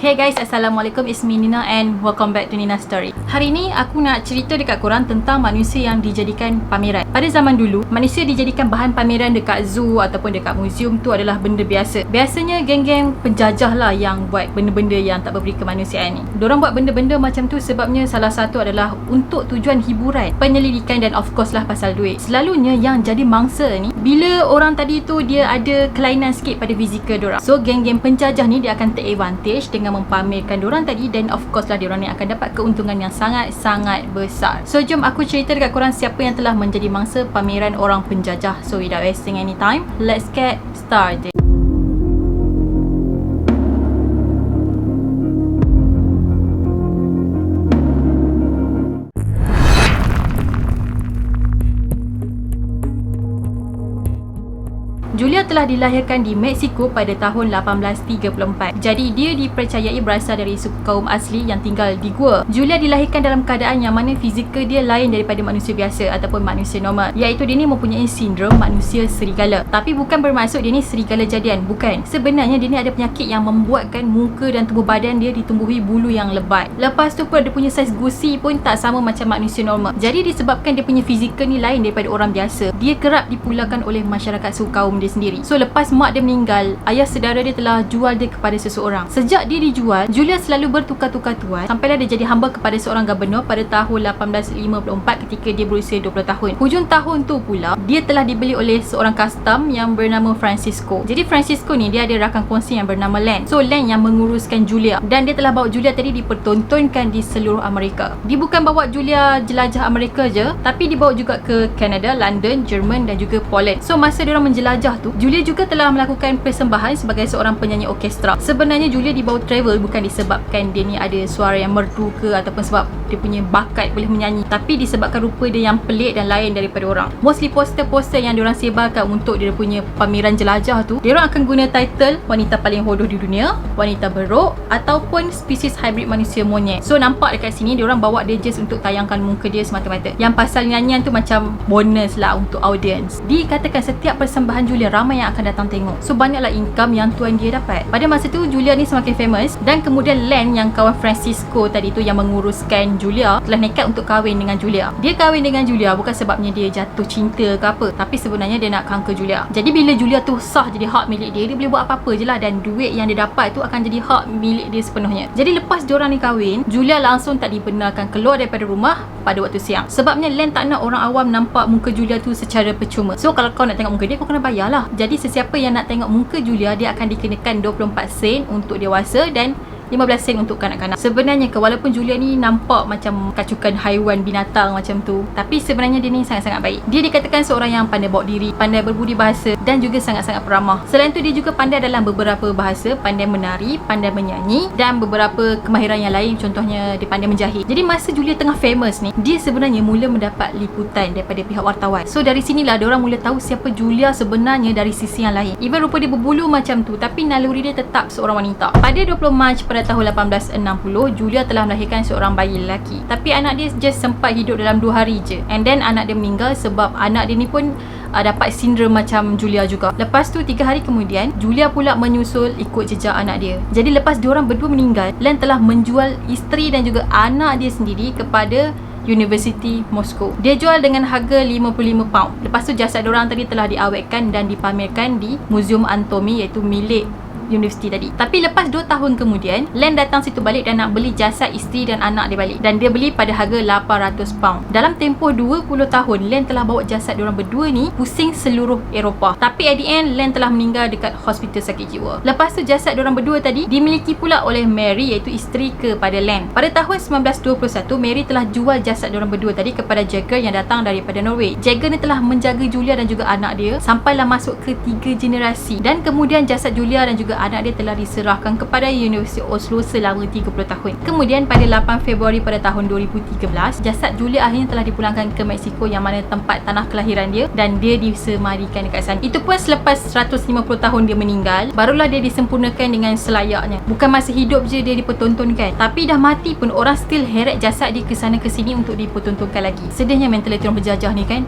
Hey guys, Assalamualaikum, it's me Nina and welcome back to Nina Story. Hari ni aku nak cerita dekat korang tentang manusia yang dijadikan pameran. Pada zaman dulu, manusia dijadikan bahan pameran dekat zoo ataupun dekat muzium tu adalah benda biasa. Biasanya geng-geng penjajah lah yang buat benda-benda yang tak berberi kemanusiaan ni. Diorang buat benda-benda macam tu sebabnya salah satu adalah untuk tujuan hiburan, penyelidikan dan of course lah pasal duit. Selalunya yang jadi mangsa ni, bila orang tadi tu dia ada kelainan sikit pada fizikal diorang. So geng-geng penjajah ni dia akan take advantage dengan mempamerkan diorang tadi, dan of course lah diorang ni akan dapat keuntungan yang sangat-sangat besar. So jom aku cerita dekat korang siapa yang telah menjadi mangsa pameran orang penjajah. So without wasting any time, let's get started. Julia telah dilahirkan di Mexico pada tahun 1834. Jadi dia dipercayai berasal dari suku kaum asli yang tinggal di gua. Julia dilahirkan dalam keadaan yang mana fizikal dia lain daripada manusia biasa ataupun manusia normal, iaitu dia ni mempunyai sindrom manusia serigala. Tapi bukan bermaksud dia ni serigala jadian, bukan. Sebenarnya dia ni ada penyakit yang membuatkan muka dan tubuh badan dia ditumbuhi bulu yang lebat. Lepas tu pun dia punya saiz gusi pun tak sama macam manusia normal. Jadi disebabkan dia punya fizikal ni lain daripada orang biasa, dia kerap dipulangkan oleh masyarakat suku kaum dia sendiri. So lepas mak dia meninggal, ayah saudara dia telah jual dia kepada seseorang. Sejak dia dijual, Julia selalu bertukar-tukar tuan sampailah dia jadi hamba kepada seorang gubernur pada tahun 1854 ketika dia berusia 20 tahun. Hujung tahun tu pula, dia telah dibeli oleh seorang custom yang bernama Francisco. Jadi Francisco ni dia ada rakan kongsi yang bernama Len. So Len yang menguruskan Julia, dan dia telah bawa Julia tadi dipertontonkan di seluruh Amerika. Dia bukan bawa Julia jelajah Amerika je, tapi dibawa juga ke Canada, London, Jerman dan juga Poland. So masa diorang menjelajah tu, Julia juga telah melakukan persembahan sebagai seorang penyanyi orkestra. Sebenarnya Julia dibawa travel bukan disebabkan dia ni ada suara yang merdu ke ataupun sebab dia punya bakat boleh menyanyi, tapi disebabkan rupa dia yang pelik dan lain daripada orang. Mostly poster-poster yang diorang sebarkan untuk dia punya pameran jelajah tu, diorang akan guna title wanita paling hodoh di dunia, wanita beruk ataupun spesies hybrid manusia monyet. So nampak dekat sini diorang bawa dia just untuk tayangkan muka dia semata-mata. Yang pasal nyanyian tu macam bonus lah untuk audience. Dikatakan setiap persembahan Julia ramai yang akan datang tengok. So banyaklah income yang tuan dia dapat. Pada masa tu Julia ni semakin famous, dan kemudian Len yang kawan Francisco tadi tu yang menguruskan Julia telah nekat untuk kahwin dengan Julia. Dia kahwin dengan Julia bukan sebabnya dia jatuh cinta ke apa, tapi sebenarnya dia nak kanker Julia. Jadi bila Julia tu sah jadi hak milik dia, dia boleh buat apa-apa je lah, dan duit yang dia dapat tu akan jadi hak milik dia sepenuhnya. Jadi lepas diorang ni kahwin, Julia langsung tak dibenarkan keluar daripada rumah pada waktu siang. Sebabnya Len tak nak orang awam nampak muka Julia tu secara percuma. So kalau kau nak tengok muka dia, kau kena bayar lah. Jadi sesiapa yang nak tengok muka Julia, dia akan dikenakan 24 sen untuk dewasa dan 15 sen untuk kanak-kanak. Sebenarnya walaupun Julia ni nampak macam kacukan haiwan binatang macam tu, tapi sebenarnya dia ni sangat-sangat baik. Dia dikatakan seorang yang pandai bawa diri, pandai berbudi bahasa dan juga sangat-sangat peramah. Selain tu dia juga pandai dalam beberapa bahasa, pandai menari, pandai menyanyi dan beberapa kemahiran yang lain, contohnya dia pandai menjahit. Jadi masa Julia tengah famous ni, dia sebenarnya mula mendapat liputan daripada pihak wartawan. So dari sinilah diorang mula tahu siapa Julia sebenarnya dari sisi yang lain. Even rupa dia berbulu macam tu, tapi naluri dia tetap seorang wanita. Pada 20 Mac pada tahun 1860, Julia telah melahirkan seorang bayi lelaki. Tapi anak dia just sempat hidup dalam 2 hari je. And then anak dia meninggal sebab anak dia ni pun dapat sindrom macam Julia juga. Lepas tu 3 hari kemudian, Julia pula menyusul ikut jejak anak dia. Jadi lepas diorang berdua meninggal, Len telah menjual isteri dan juga anak dia sendiri kepada University Moscow. Dia jual dengan harga 55 pound. Lepas tu jasad diorang tadi telah diawetkan dan dipamerkan di Muzium Anatomi, iaitu milik universiti tadi. Tapi lepas 2 tahun kemudian, Len datang situ balik dan nak beli jasad isteri dan anak dia balik, dan dia beli pada harga 800 pound. Dalam tempoh 20 tahun, Len telah bawa jasad diorang berdua ni pusing seluruh Eropah. Tapi at the end, Len telah meninggal dekat hospital sakit jiwa. Lepas tu jasad diorang berdua tadi dimiliki pula oleh Mary, iaitu isteri kepada Len. Pada tahun 1921, Mary telah jual jasad diorang berdua tadi kepada Jagger yang datang daripada Norway. Jagger ni telah menjaga Julia dan juga anak dia sampailah masuk ke 3 generasi, dan kemudian jasad Julia dan juga anak dia telah diserahkan kepada Universiti Oslo selama 30 tahun. Kemudian pada 8 Februari pada tahun 2013, jasad Julia akhirnya telah dipulangkan ke Mexico yang mana tempat tanah kelahiran dia, dan dia disemarikan dekat sana. Itu pun selepas 150 tahun dia meninggal, barulah dia disempurnakan dengan selayaknya. Bukan masa hidup je dia dipertontonkan, tapi dah mati pun orang still heret jasad dia ke sana ke sini untuk dipertontonkan lagi. Sedihnya mentaliti orang berjajah ni kan.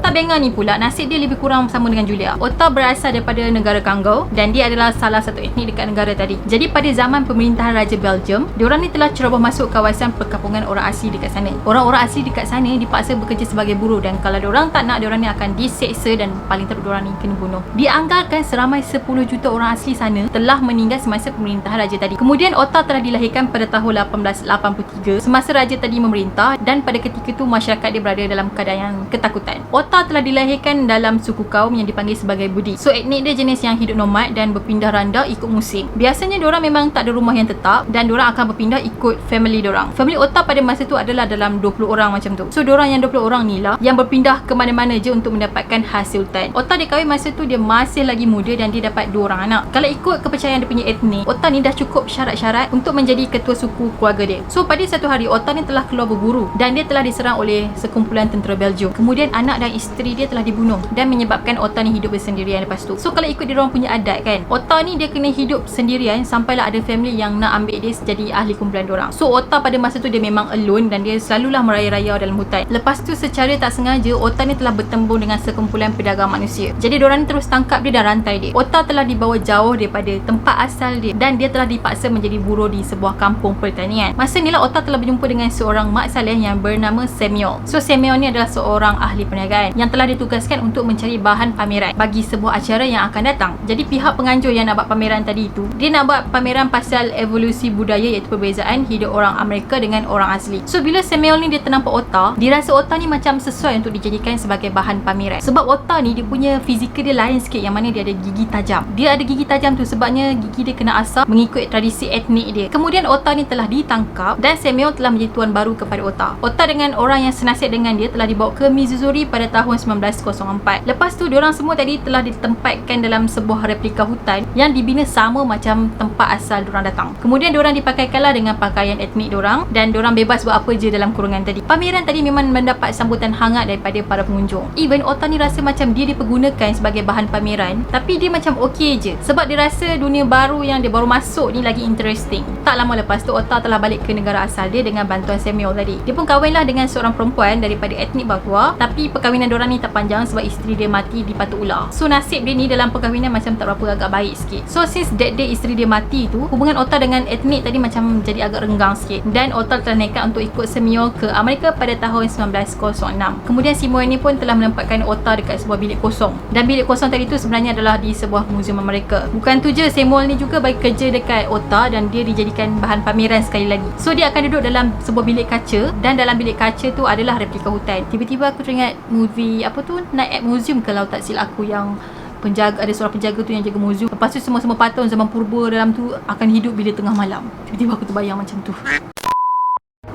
Otta Benga ni pula nasib dia lebih kurang sama dengan Julia. Otta berasal daripada negara Kongo dan dia adalah salah satu etnik dekat negara tadi. Jadi pada zaman pemerintahan Raja Belgium, diorang ni telah ceroboh masuk kawasan perkampungan orang asli dekat sana. Orang-orang asli dekat sana dipaksa bekerja sebagai buruh dan kalau diorang tak nak, diorang ni akan diseksa dan paling teruk diorang ni kena bunuh. Dianggarkan seramai 10 juta orang asli sana telah meninggal semasa pemerintahan raja tadi. Kemudian Otta telah dilahirkan pada tahun 1883 semasa raja tadi memerintah dan pada ketika itu masyarakat dia berada dalam keadaan yang ketakutan. Otta telah dilahirkan dalam suku kaum yang dipanggil sebagai Budi. So etnik dia jenis yang hidup nomad dan berpindah randa ikut musim. Biasanya diorang memang tak ada rumah yang tetap dan diorang akan berpindah ikut family diorang. Family Otta pada masa tu adalah dalam 20 orang macam tu. So diorang yang 20 orang ni lah yang berpindah ke mana-mana je untuk mendapatkan hasil hutan. Otta dia kahwin masa tu dia masih lagi muda dan dia dapat 2 orang anak. Kalau ikut kepercayaan dia punya etnik, Otta ni dah cukup syarat-syarat untuk menjadi ketua suku keluarga dia. So pada satu hari Otta ni telah keluar berburu dan dia telah diserang oleh sekumpulan tentera Belgium. Kemudian anak dan isteri dia telah dibunuh dan menyebabkan Otta ni hidup bersendirian lepas tu. So kalau ikut diorang punya adat kan, Otta ni dia kena hidup sendirian sampailah ada family yang nak ambil dia jadi ahli kumpulan diorang. So Otta pada masa tu dia memang alone dan dia selalulah meraya-raya dalam hutan. Lepas tu secara tak sengaja Otta ni telah bertembung dengan sekumpulan pedagang manusia. Jadi diorang ni terus tangkap dia dan rantai dia. Otta telah dibawa jauh daripada tempat asal dia dan dia telah dipaksa menjadi buruh di sebuah kampung pertanian. Masa ni lah Otta telah berjumpa dengan seorang mak saleh yang bernama Samuel. So Samuel ni adalah seorang ahli perniagaan yang telah ditugaskan untuk mencari bahan pameran bagi sebuah acara yang akan datang. Jadi pihak penganjur yang nak buat pameran tadi itu, dia nak buat pameran pasal evolusi budaya iaitu perbezaan hidup orang Amerika dengan orang asli. So bila Samuel ni dia ternampak Otta, dia rasa Otta ni macam sesuai untuk dijadikan sebagai bahan pameran. Sebab Otta ni dia punya fizikal dia lain sikit, yang mana dia ada gigi tajam. Dia ada gigi tajam tu sebabnya gigi dia kena asah mengikut tradisi etnik dia. Kemudian Otta ni telah ditangkap dan Samuel telah menjadi tuan baru kepada Otta. Otta dengan orang yang senasib dengan dia telah dibawa ke Missouri pada tahun 1904. Lepas tu diorang semua tadi telah ditempatkan dalam sebuah replika hutan yang dibina sama macam tempat asal diorang datang. Kemudian diorang dipakaikanlah dengan pakaian etnik diorang dan diorang bebas buat apa je dalam kurungan tadi. Pameran tadi memang mendapat sambutan hangat daripada para pengunjung. Even Otta ni rasa macam dia dipergunakan sebagai bahan pameran, tapi dia macam okey je sebab dia rasa dunia baru yang dia baru masuk ni lagi interesting. Tak lama lepas tu Otta telah balik ke negara asal dia dengan bantuan Samuel tadi. Dia pun kahwinlah dengan seorang perempuan daripada etnik Bagua, tapi perkahwinan diorang ni tak panjang sebab isteri dia mati di patuk ular. So nasib dia ni dalam perkahwinan macam tak berapa agak baik sikit. So since that day isteri dia mati tu, hubungan Otta dengan etnik tadi macam jadi agak renggang sikit dan Otta telah nekat untuk ikut Samuel ke Amerika pada tahun 1906. Kemudian Samuel ni pun telah menempatkan Otta dekat sebuah bilik kosong dan bilik kosong tadi tu sebenarnya adalah di sebuah muzium Amerika. Bukan tu je, Samuel ni juga bagi kerja dekat Otta dan dia dijadikan bahan pameran sekali lagi. So dia akan duduk dalam sebuah bilik kaca dan dalam bilik kaca tu adalah replika hutan. Tiba-tiba aku teringat movie apa tu, Night at Museum kalau tak silap aku, yang penjaga, ada seorang penjaga tu yang jaga muzium. Lepas tu semua patung zaman purba dalam tu akan hidup bila tengah malam. Tiba-tiba aku terbayang macam tu.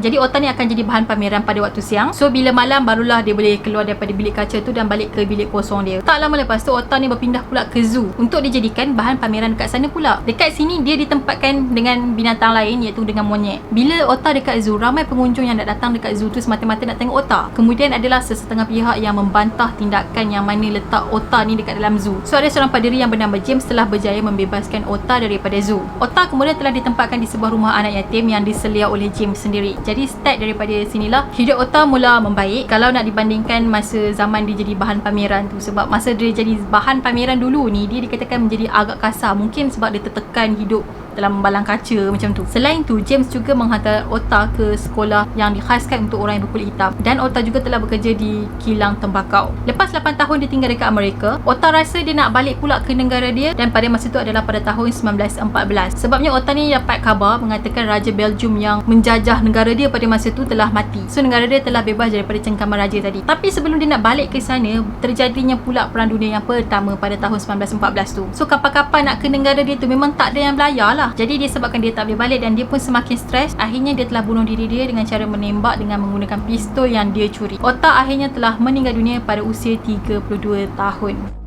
Jadi Otta ni akan jadi bahan pameran pada waktu siang. So bila malam barulah dia boleh keluar daripada bilik kaca tu dan balik ke bilik kosong dia. Tak lama lepas tu Otta ni berpindah pula ke zoo untuk dijadikan bahan pameran dekat sana pula. Dekat sini dia ditempatkan dengan binatang lain iaitu dengan monyet. Bila Otta dekat zoo, ramai pengunjung yang nak datang dekat zoo tu semata-mata nak tengok Otta. Kemudian adalah sesetengah pihak yang membantah tindakan yang mana letak Otta ni dekat dalam zoo. So ada seorang paderi yang bernama James telah berjaya membebaskan Otta daripada zoo. Otta kemudian telah ditempatkan di sebuah rumah anak yatim yang diselia oleh James sendiri. Jadi start daripada sinilah hidup Otta mula membaik kalau nak dibandingkan masa zaman dia jadi bahan pameran tu. Sebab masa dia jadi bahan pameran dulu ni, dia dikatakan menjadi agak kasar. Mungkin sebab dia tertekan hidup dalam balang kaca macam tu. Selain tu, James juga menghantar Otta ke sekolah yang dikhaskan untuk orang yang berkulit hitam dan Otta juga telah bekerja di kilang tembakau. Lepas 8 tahun dia tinggal dekat Amerika, Otta rasa dia nak balik pula ke negara dia dan pada masa tu adalah pada tahun 1914. Sebabnya Otta ni dapat khabar mengatakan Raja Belgium yang menjajah negara dia pada masa tu telah mati. So negara dia telah bebas daripada cengkaman raja tadi. Tapi sebelum dia nak balik ke sana, terjadinya pula Perang Dunia yang pertama pada tahun 1914 tu. So kapal-kapal nak ke negara dia tu memang tak ada yang belayar lah. Jadi dia sebabkan dia tak boleh balik dan dia pun semakin stres. Akhirnya dia telah bunuh diri dia dengan cara menembak dengan menggunakan pistol yang dia curi. Otta akhirnya telah meninggal dunia pada usia 32 tahun.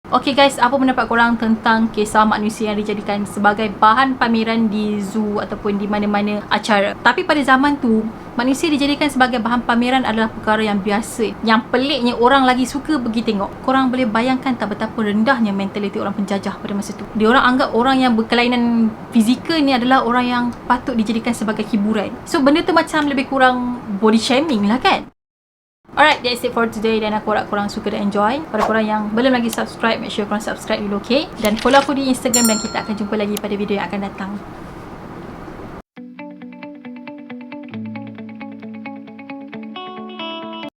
Okay guys, apa pendapat korang tentang kisah manusia yang dijadikan sebagai bahan pameran di zoo ataupun di mana-mana acara? Tapi pada zaman tu, manusia dijadikan sebagai bahan pameran adalah perkara yang biasa. Yang peliknya orang lagi suka pergi tengok. Korang boleh bayangkan tak betapa rendahnya mentaliti orang penjajah pada masa tu. Diorang anggap orang yang berkelainan fizikal ni adalah orang yang patut dijadikan sebagai hiburan. So benda tu macam lebih kurang body shaming lah kan? Alright, that's it for today. Dan aku harap korang suka dan enjoy. Pada korang yang belum lagi subscribe, make sure korang subscribe dulu, okay? Dan follow aku di Instagram dan kita akan jumpa lagi pada video yang akan datang.